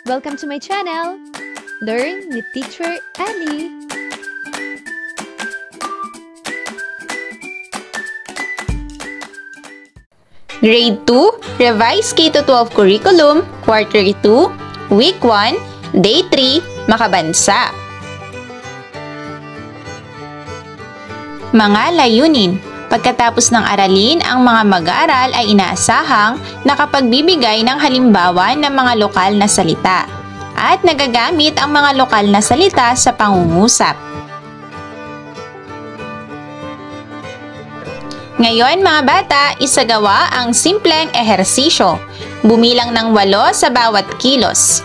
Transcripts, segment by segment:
Welcome to my channel! Learn with Teacher Ali! Grade 2, Revised K-12 Curriculum, Quarter 2, Week 1, Day 3, Makabansa. Mga layunin. Pagkatapos ng aralin, ang mga mag-aaral ay inaasahang nakapagbibigay ng halimbawa ng mga lokal na salita at nagagamit ang mga lokal na salita sa pangungusap. Ngayon mga bata, isagawa ang simpleng ehersisyo. Bumilang ng 8 sa bawat kilos.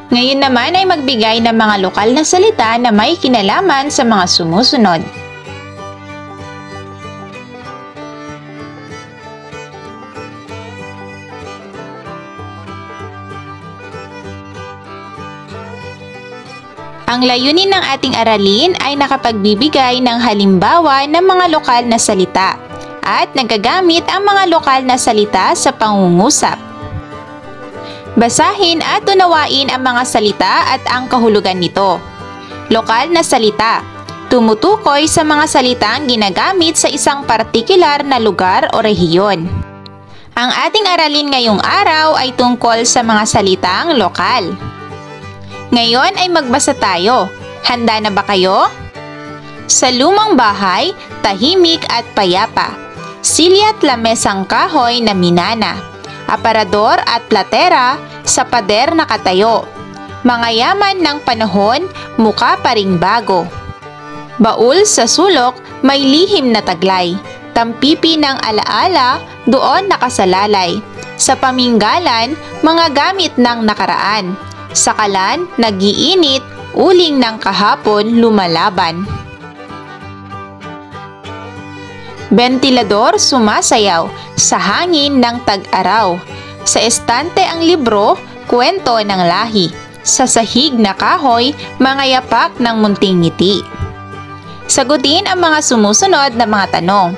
Ngayon naman ay magbigay ng mga lokal na salita na may kinalaman sa mga sumusunod. Ang layunin ng ating aralin ay nakapagbibigay ng halimbawa ng mga lokal na salita at nagagamit ang mga lokal na salita sa pangungusap. Basahin at unawain ang mga salita at ang kahulugan nito. Lokal na salita. Tumutukoy sa mga salitang ginagamit sa isang partikular na lugar o rehiyon. Ang ating aralin ngayong araw ay tungkol sa mga salitang lokal. Ngayon ay magbasa tayo. Handa na ba kayo? Sa lumang bahay, tahimik at payapa. Silya't lamesang kahoy na minana. Aparador at platera sa pader nakatayo. Mga yaman ng panahon, mukha pa ring bago. Baul sa sulok, may lihim na taglay. Tampipi ng alaala, doon nakasalalay. Sa paminggalan, mga gamit ng nakaraan. Sakalan, nag-iinit, uling ng kahapon, lumalaban. Bentilador sumasayaw sa hangin ng tag-araw. Sa estante ang libro, kwento ng lahi. Sa sahig na kahoy, mga yapak ng munting ngiti. Sagutin ang mga sumusunod na mga tanong.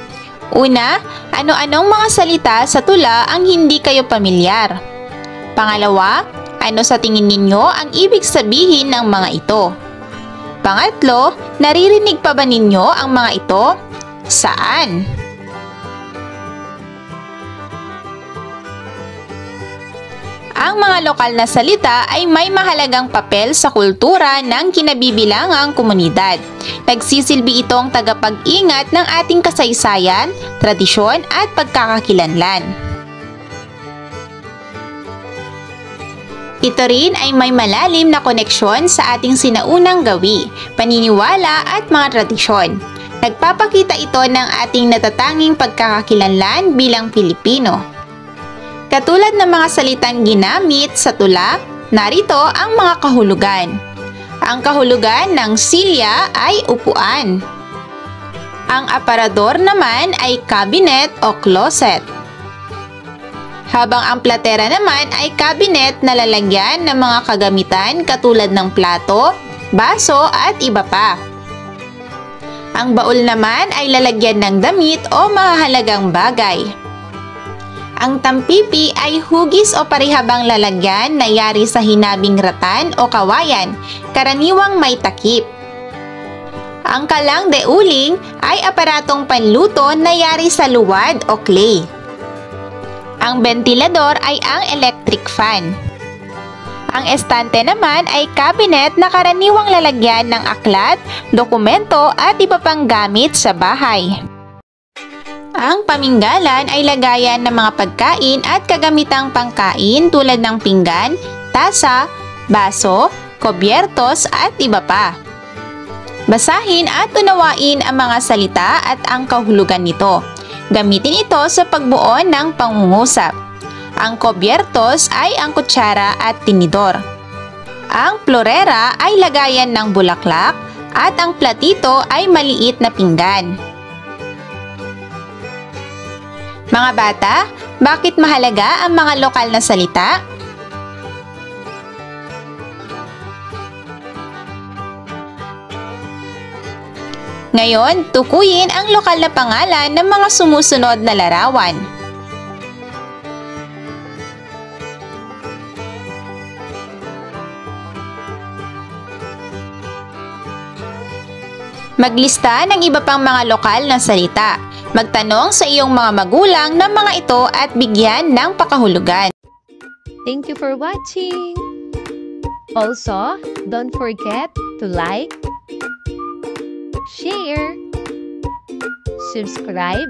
Una, ano-anong mga salita sa tula ang hindi kayo pamilyar? Pangalawa, ano sa tingin ninyo ang ibig sabihin ng mga ito? Pangatlo, naririnig pa ba ninyo ang mga ito? Saan? Ang mga lokal na salita ay may mahalagang papel sa kultura ng kinabibilangang komunidad. Nagsisilbi itong tagapag-ingat ng ating kasaysayan, tradisyon at pagkakakilanlan. Ito rin ay may malalim na koneksyon sa ating sinaunang gawi, paniniwala at mga tradisyon. Nagpapakita ito ng ating natatanging pagkakakilanlan bilang Pilipino. Katulad ng mga salitang ginamit sa tula, narito ang mga kahulugan. Ang kahulugan ng silya ay upuan. Ang aparador naman ay cabinet o closet. Habang ang platera naman ay cabinet na lalagyan ng mga kagamitan katulad ng plato, baso at iba pa. Ang baul naman ay lalagyan ng damit o mahahalagang bagay. Ang tampipi ay hugis o parihabang lalagyan na yari sa hinabing ratan o kawayan, karaniwang may takip. Ang kalang de uling ay aparatong panluto na yari sa luwad o clay. Ang bentilador ay ang electric fan. Ang estante naman ay cabinet na karaniwang lalagyan ng aklat, dokumento at iba pang gamit sa bahay. Ang paminggalan ay lagayan ng mga pagkain at kagamitang pangkain tulad ng pinggan, tasa, baso, kobyertos at iba pa. Basahin at unawain ang mga salita at ang kahulugan nito. Gamitin ito sa pagbuo ng pangungusap. Ang kobyertos ay ang kutsara at tinidor. Ang florera ay lagayan ng bulaklak at ang platito ay maliit na pinggan. Mga bata, bakit mahalaga ang mga lokal na salita? Ngayon, tukuyin ang lokal na pangalan ng mga sumusunod na larawan. Maglista ng iba pang mga lokal na salita. Magtanong sa iyong mga magulang ng mga ito at bigyan ng pakahulugan. Thank you for watching! Also, don't forget to like, share, subscribe,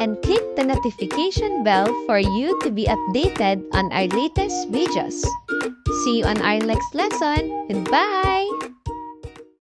and click the notification bell for you to be updated on our latest videos. See you on our next lesson. Goodbye!